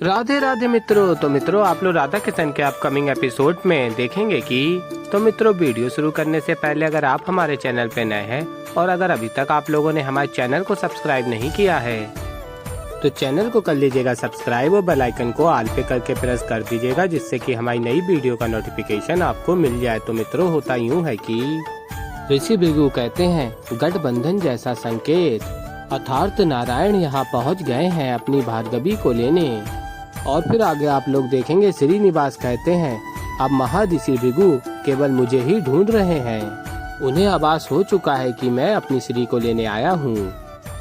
राधे राधे मित्रों। तो मित्रों आप लोग राधा किशन के अपकमिंग एपिसोड में देखेंगे कि तो मित्रों वीडियो शुरू करने से पहले अगर आप हमारे चैनल पे नए हैं और अगर अभी तक आप लोगों ने हमारे चैनल को सब्सक्राइब नहीं किया है तो चैनल को कर लीजिएगा सब्सक्राइब और बेल आइकन को ऑल पे करके प्रेस कर दीजिएगा, जिससे कि हमारी नई वीडियो का नोटिफिकेशन आपको मिल जाए। तो मित्रों होता यूँ है कि ऋषि भृगु कहते हैं गठबंधन जैसा संकेत, अर्थात नारायण यहाँ पहुँच गए हैं अपनी भार्गवी को लेने। और फिर आगे आप लोग देखेंगे श्रीनिवास कहते हैं अब महर्षि भृगु केवल मुझे ही ढूंढ रहे हैं, उन्हें आभास हो चुका है कि मैं अपनी श्री को लेने आया हूँ।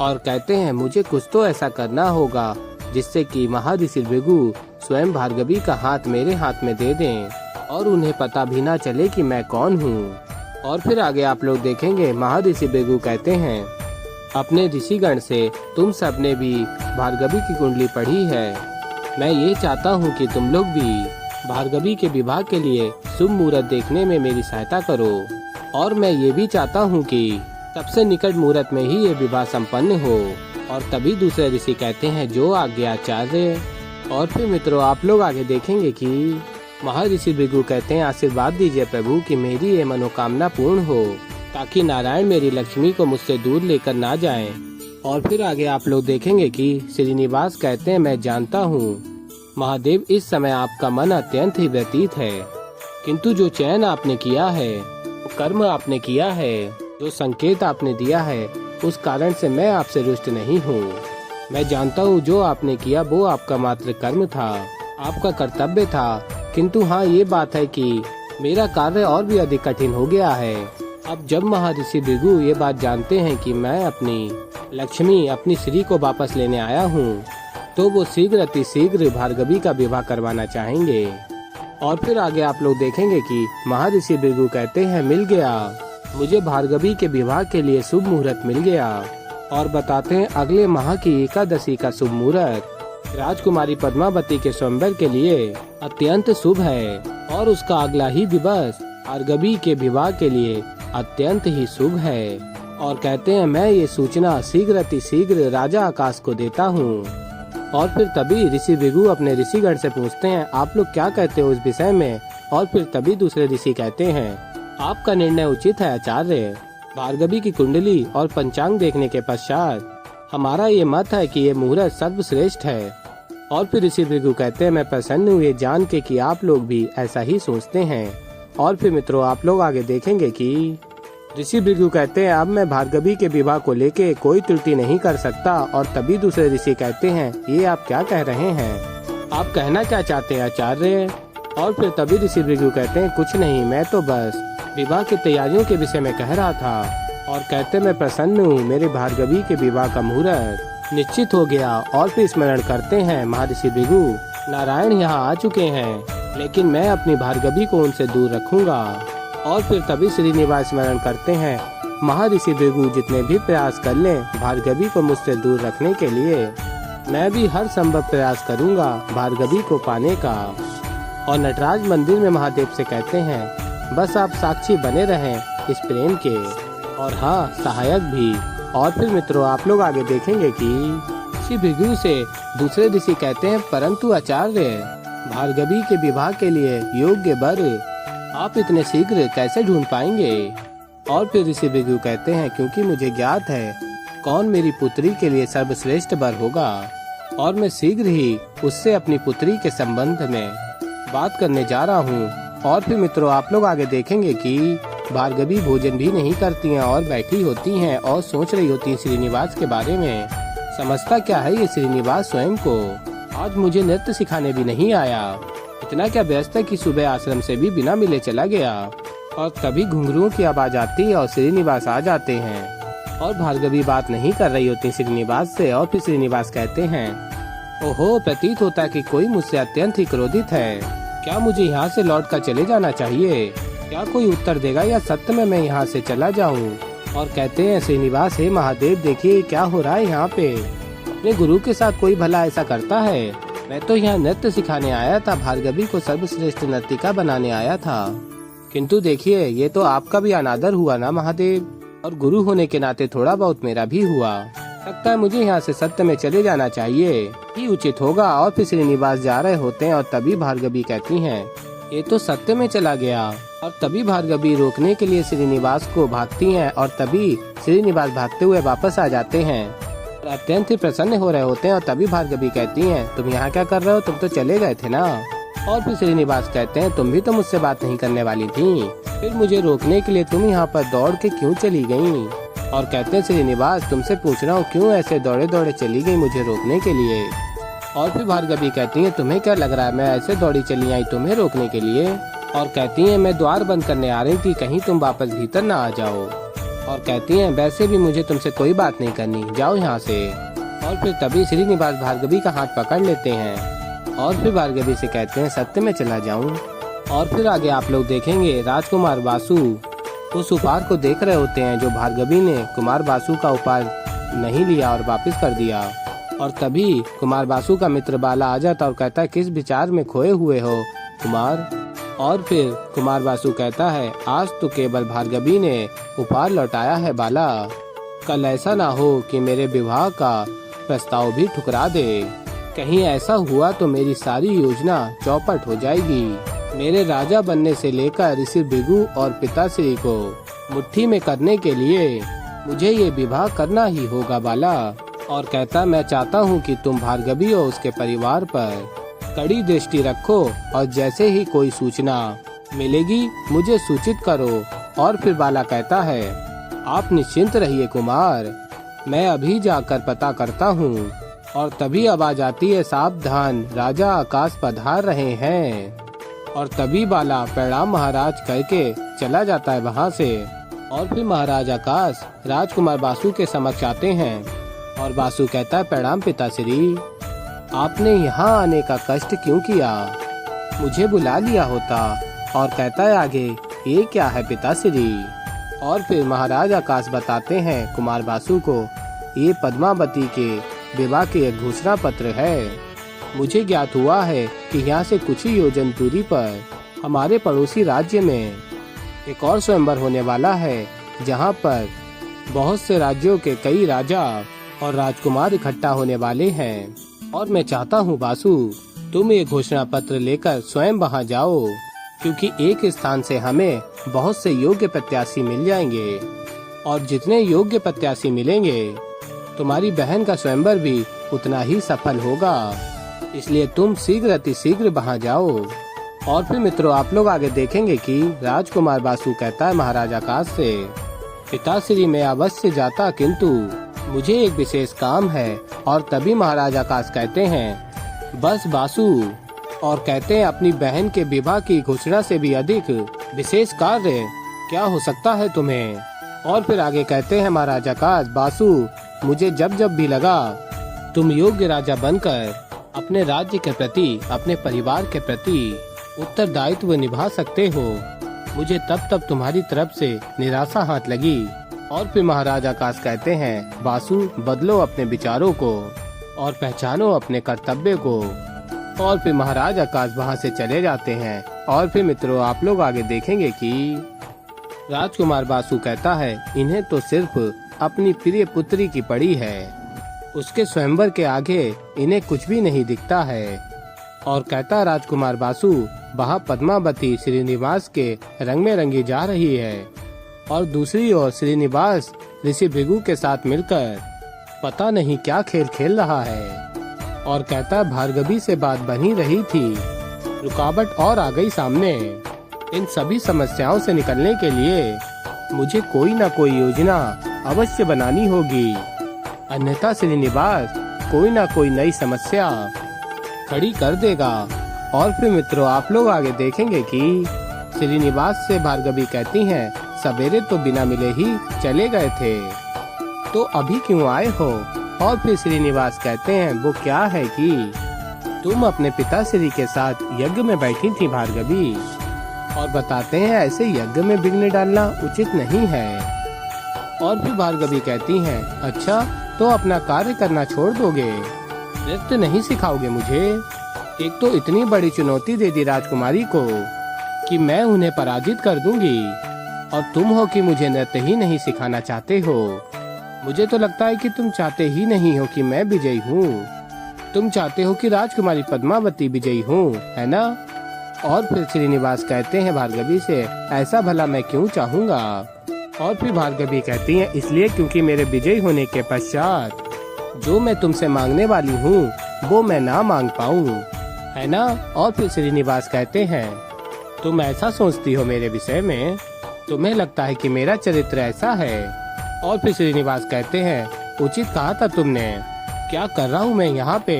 और कहते हैं मुझे कुछ तो ऐसा करना होगा जिससे कि महर्षि भृगु स्वयं भार्गवी का हाथ मेरे हाथ में दे दें और उन्हें पता भी ना चले कि मैं कौन हूँ। और फिर आगे आप लोग देखेंगे महर्षि भृगु कहते हैं अपने ऋषिगण से तुम सबने भी भार्गवी की कुंडली पढ़ी है, मैं ये चाहता हूँ कि तुम लोग भी भार्गवी के विवाह के लिए शुभ मुहूर्त देखने में मेरी सहायता करो। और मैं ये भी चाहता हूँ कि सबसे निकट मुहूर्त में ही ये विवाह संपन्न हो। और तभी दूसरे ऋषि कहते हैं जो आज्ञाचार्य। और फिर मित्रों आप लोग आगे देखेंगे कि महर्षि भृगु कहते हैं आशीर्वाद दीजिए प्रभु कि मेरी ये मनोकामना पूर्ण हो, ताकि नारायण मेरी लक्ष्मी को मुझसे दूर लेकर ना जाएं। और फिर आगे आप लोग देखेंगे कि श्रीनिवास कहते हैं मैं जानता हूँ महादेव इस समय आपका मन अत्यंत ही व्यतीत है, किंतु जो चयन आपने किया है, कर्म आपने किया है, जो संकेत आपने दिया है, उस कारण से मैं आपसे रुष्ट नहीं हूँ। मैं जानता हूँ जो आपने किया वो आपका मात्र कर्म था, आपका कर्तव्य था, किंतु हाँ ये बात है कि मेरा कार्य और भी अधिक कठिन हो गया है। अब जब महर्षि भृगु ये बात जानते हैं कि मैं अपनी लक्ष्मी अपनी श्री को वापस लेने आया हूँ, तो वो शीघ्र अति शीघ्र भार्गवी का विवाह करवाना चाहेंगे। और फिर आगे आप लोग देखेंगे कि महर्षि भृगु कहते हैं मिल गया, मुझे भार्गवी के विवाह के लिए शुभ मुहूर्त मिल गया। और बताते हैं अगले माह की एकादशी का शुभ मुहूर्त राजकुमारी पद्मावती के स्वयंवर के लिए अत्यंत शुभ है, और उसका अगला ही दिवस भार्गवी के विवाह के लिए अत्यंत ही शुभ है। और कहते हैं मैं ये सूचना शीघ्र अति शीघ्र राजा आकाश को देता हूँ। और फिर तभी ऋषि भृगु अपने ऋषिगण से पूछते हैं आप लोग क्या कहते हो इस विषय में। और फिर तभी दूसरे ऋषि कहते हैं आपका निर्णय उचित है आचार्य, भार्गवी की कुंडली और पंचांग देखने के पश्चात हमारा ये मत है कि ये मुहूर्त सर्वश्रेष्ठ है। और फिर ऋषि भृगु कहते हैं मैं प्रसन्न हुए जान के कि आप लोग भी ऐसा ही सोचते हैं। और फिर मित्रों आप लोग आगे देखेंगे कि ऋषि भृगु कहते हैं अब मैं भार्गवी के विवाह को लेके कोई त्रुटि नहीं कर सकता। और तभी दूसरे ऋषि कहते हैं ये आप क्या कह रहे हैं, आप कहना क्या चाहते हैं आचार्य। और फिर तभी ऋषि भृगु कहते हैं कुछ नहीं, मैं तो बस विवाह की तैयारियों के विषय में कह रहा था। और कहते मैं प्रसन्न हूँ, मेरे भार्गवी के विवाह का मुहूर्त निश्चित हो गया। और फिर स्मरण करते हैं महर्षि भृगु नारायण यहाँ आ चुके हैं, लेकिन मैं अपनी भार्गवी को उनसे दूर रखूंगा। और फिर तभी श्रीनिवास स्मरण करते हैं महर्षि भृगु जितने भी प्रयास कर लें भार्गवी को मुझसे दूर रखने के लिए, मैं भी हर संभव प्रयास करूंगा भार्गवी को पाने का। और नटराज मंदिर में महादेव से कहते हैं बस आप साक्षी बने रहें इस प्रेम के, और हाँ सहायक भी। और फिर मित्रों आप लोग आगे देखेंगे कि ऋषि भृगु से दूसरे ऋषि कहते हैं परंतु आचार्य भार्गवी के विवाह के लिए योग्य वर आप इतने शीघ्र कैसे ढूंढ पाएंगे। और फिर ऋषि भृगु कहते हैं क्योंकि मुझे ज्ञात है कौन मेरी पुत्री के लिए सर्वश्रेष्ठ वर होगा, और मैं शीघ्र ही उससे अपनी पुत्री के संबंध में बात करने जा रहा हूँ। और फिर मित्रों आप लोग आगे देखेंगे कि भार्गवी भोजन भी नहीं करती हैं और बैठी होती हैं और सोच रही होती हैं श्रीनिवास के बारे में। समझता क्या है ये श्रीनिवास स्वयं को, आज मुझे नृत्य सिखाने भी नहीं आया, इतना क्या व्यस्त है कि सुबह आश्रम से भी बिना मिले चला गया। और तभी घुंघरुओं की आवाज आती है और श्रीनिवास आ जाते हैं। और भार्गवी बात नहीं कर रही होती श्रीनिवास से। और फिर श्रीनिवास कहते हैं ओहो प्रतीत होता है कि कोई मुझसे अत्यंत ही क्रोधित है, क्या मुझे यहाँ से लौट कर चले जाना चाहिए, क्या कोई उत्तर देगा या सत्य में मैं यहाँ से चला जाऊँ। और कहते हैं श्रीनिवास हे महादेव देखिए क्या हो रहा है यहाँ पे, अपने गुरु के साथ कोई भला ऐसा करता है, मैं तो यहाँ नृत्य सिखाने आया था, भार्गवी को सर्वश्रेष्ठ नर्तिका बनाने आया था, किंतु देखिए ये तो आपका भी अनादर हुआ ना महादेव, और गुरु होने के नाते थोड़ा बहुत मेरा भी हुआ। लगता है मुझे यहाँ से सत्य में चले जाना चाहिए, ही उचित होगा। और फिर श्रीनिवास जा रहे होते हैं और तभी भार्गवी कहती हैं, ये तो सत्य में चला गया। और तभी भार्गवी रोकने के लिए श्रीनिवास को भागती हैं और तभी श्रीनिवास भागते हुए वापस आ जाते हैं और अत्यंत ही प्रसन्न हो रहे होते हैं। और तभी भार्गवी कहती हैं, तुम यहाँ क्या कर रहे हो, तुम तो चले गए थे ना। और फिर श्रीनिवास कहते हैं, तुम भी तो मुझसे बात नहीं करने वाली थी, फिर मुझे रोकने के लिए तुम यहाँ पर दौड़ के क्यों चली गयी। और कहते हैं, श्रीनिवास तुमसे पूछ रहा हूँ क्यों ऐसे दौड़े दौड़े चली गई मुझे रोकने के लिए। और फिर भार्गवी कहती है, तुम्हें क्या लग रहा है मैं ऐसे दौड़ी चली आई तुम्हें रोकने के लिए। और कहती है, मैं द्वार बंद करने आ रही थी, कहीं तुम वापस भीतर ना आ जाओ। और कहती हैं, वैसे भी मुझे तुमसे कोई बात नहीं करनी, जाओ यहाँ से। और फिर तभी श्रीनिवास भार्गवी का हाथ पकड़ लेते हैं और फिर भार्गवी से कहते हैं, सत्य में चला जाऊँ। और फिर आगे आप लोग देखेंगे राजकुमार बासु उस उपहार को देख रहे होते हैं जो भार्गवी ने कुमार बासु का उपहार नहीं लिया और वापस कर दिया। और तभी कुमार बासु का मित्र बाला आ जाता और कहता है, किस विचार में खोए हुए हो कुमार। और फिर कुमार बासु कहता है, आज तो केवल भार्गवी ने उपहार लौटाया है बाला, कल ऐसा ना हो कि मेरे विवाह का प्रस्ताव भी ठुकरा दे। कहीं ऐसा हुआ तो मेरी सारी योजना चौपट हो जाएगी। मेरे राजा बनने से लेकर ऋषि भृगु और पिताश्री को मुट्ठी में करने के लिए मुझे ये विवाह करना ही होगा बाला। और कहता, मैं चाहता हूँ कि तुम भार्गवी और उसके परिवार पर कड़ी दृष्टि रखो और जैसे ही कोई सूचना मिलेगी मुझे सूचित करो। और फिर बाला कहता है, आप निश्चिंत रहिए कुमार, मैं अभी जाकर पता करता हूँ। और तभी आवाज आती है, सावधान राजा आकाश पधार रहे हैं। और तभी बाला प्रणाम महाराज करके चला जाता है वहाँ से। और फिर महाराज आकाश राजकुमार बासु के समक्ष आते हैं और बासु कहता है, प्रणाम पिताश्री, आपने यहाँ आने का कष्ट क्यों किया, मुझे बुला लिया होता। और कहता है आगे, ये क्या है पिताश्री। और फिर महाराज आकाश बताते हैं कुमार बासु को, ये पद्मावती के विवाह के एक घोषणा पत्र है। मुझे ज्ञात हुआ है कि यहाँ से कुछ ही योजन दूरी पर हमारे पड़ोसी राज्य में एक और स्वयंवर होने वाला है, जहाँ पर बहुत से राज्यों के कई राजा और राजकुमार इकट्ठा होने वाले हैं। और मैं चाहता हूँ बासु, तुम ये घोषणा पत्र लेकर स्वयं वहाँ जाओ, क्योंकि एक स्थान से हमें बहुत से योग्य प्रत्याशी मिल जाएंगे और जितने योग्य प्रत्याशी मिलेंगे तुम्हारी बहन का स्वयंवर भी उतना ही सफल होगा। इसलिए तुम शीघ्र अतिशीघ्र वहाँ जाओ। और फिर मित्रों आप लोग आगे देखेंगे कि राजकुमार बासु कहता है महाराज आकाश से, पिताश्री मैं अवश्य जाता, किंतु मुझे एक विशेष काम है। और तभी महाराज आकाश कहते हैं, बस बासु, और कहते हैं, अपनी बहन के विवाह की घोषणा से भी अधिक विशेष कार्य क्या हो सकता है तुम्हें। और फिर आगे कहते हैं महाराज आकाश, बासु मुझे जब जब भी लगा तुम योग्य राजा बनकर अपने राज्य के प्रति, अपने परिवार के प्रति उत्तरदायित्व निभा सकते हो, मुझे तब तब तुम्हारी तरफ से निराशा हाथ लगी। और फिर महाराज आकाश कहते हैं, बासु बदलो अपने विचारों को और पहचानो अपने कर्तव्य को। और फिर महाराज आकाश वहां से चले जाते हैं। और फिर मित्रों आप लोग आगे देखेंगे कि राजकुमार बासु कहता है, इन्हें तो सिर्फ अपनी प्रिय पुत्री की पड़ी है, उसके स्वयंवर के आगे इन्हें कुछ भी नहीं दिखता है। और कहता राजकुमार बासु, वहाँ पद्मावती श्रीनिवास के रंग में रंगी जा रही है और दूसरी ओर श्रीनिवास ऋषि भृगु के साथ मिलकर पता नहीं क्या खेल खेल रहा है। और कहता भार्गवी से बात बनी रही थी, रुकावट और आ गई सामने। इन सभी समस्याओं से निकलने के लिए मुझे कोई न कोई योजना अवश्य बनानी होगी, अन्यथा श्रीनिवास कोई न कोई नई समस्या खड़ी कर देगा। और फिर मित्रों आप लोग आगे देखेंगे कि श्रीनिवास से भार्गवी कहती हैं, सवेरे तो बिना मिले ही चले गए थे, तो अभी क्यों आए हो। और फिर श्रीनिवास कहते हैं, वो क्या है कि तुम अपने पिताश्री के साथ यज्ञ में बैठी थी भार्गवी, और बताते हैं ऐसे यज्ञ में विघ्न डालना उचित नहीं है। और फिर भार्गवी कहती हैं, अच्छा तो अपना कार्य करना छोड़ दोगे, नृत्य नहीं सिखाओगे मुझे। एक तो इतनी बड़ी चुनौती दे दी राजकुमारी को कि मैं उन्हें पराजित कर दूंगी, और तुम हो कि मुझे नृत्य ही नहीं सिखाना चाहते हो। मुझे तो लगता है कि तुम चाहते ही नहीं हो कि मैं विजयी हूँ। तुम चाहते हो कि राजकुमारी पद्मावती विजयी हूँ, है ना? और फिर श्रीनिवास कहते हैं भार्गवी से, ऐसा भला मैं क्यों चाहूँगा? और फिर भार्गवी कहती हैं, इसलिए क्योंकि मेरे विजयी होने के पश्चात जो मैं तुमसे मांगने वाली हूँ वो मैं ना मांग पाऊँ, है ना? और फिर श्रीनिवास कहते हैं, तुम ऐसा सोचती हो मेरे विषय में? तुम्हें लगता है कि मेरा चरित्र ऐसा है? और फिर श्रीनिवास कहते हैं, उचित कहा था तुमने। क्या कर रहा हूँ मैं यहाँ पे?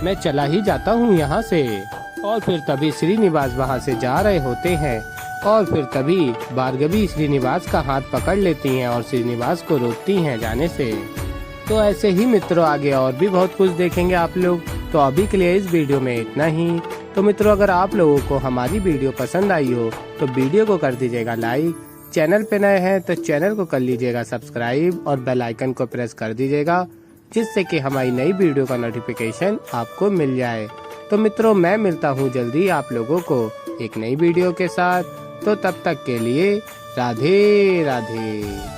मैं चला ही जाता हूँ यहाँ से। और फिर तभी श्रीनिवास वहाँ से जा रहे होते हैं और फिर तभी भार्गवी श्रीनिवास का हाथ पकड़ लेती हैं और श्रीनिवास को रोकती हैं जाने से। तो ऐसे ही मित्रों आगे और भी बहुत कुछ देखेंगे आप लोग। तो अभी के लिए इस वीडियो में इतना ही। तो मित्रों अगर आप लोगों को हमारी वीडियो पसंद आई हो तो वीडियो को कर दीजिएगा लाइक। चैनल पे नए हैं तो चैनल को कर लीजिएगा सब्सक्राइब और बेल आइकन को प्रेस कर दीजिएगा, जिससे कि हमारी नई वीडियो का नोटिफिकेशन आपको मिल जाए। तो मित्रों मैं मिलता हूँ जल्दी आप लोगों को एक नई वीडियो के साथ। तो तब तक के लिए राधे राधे।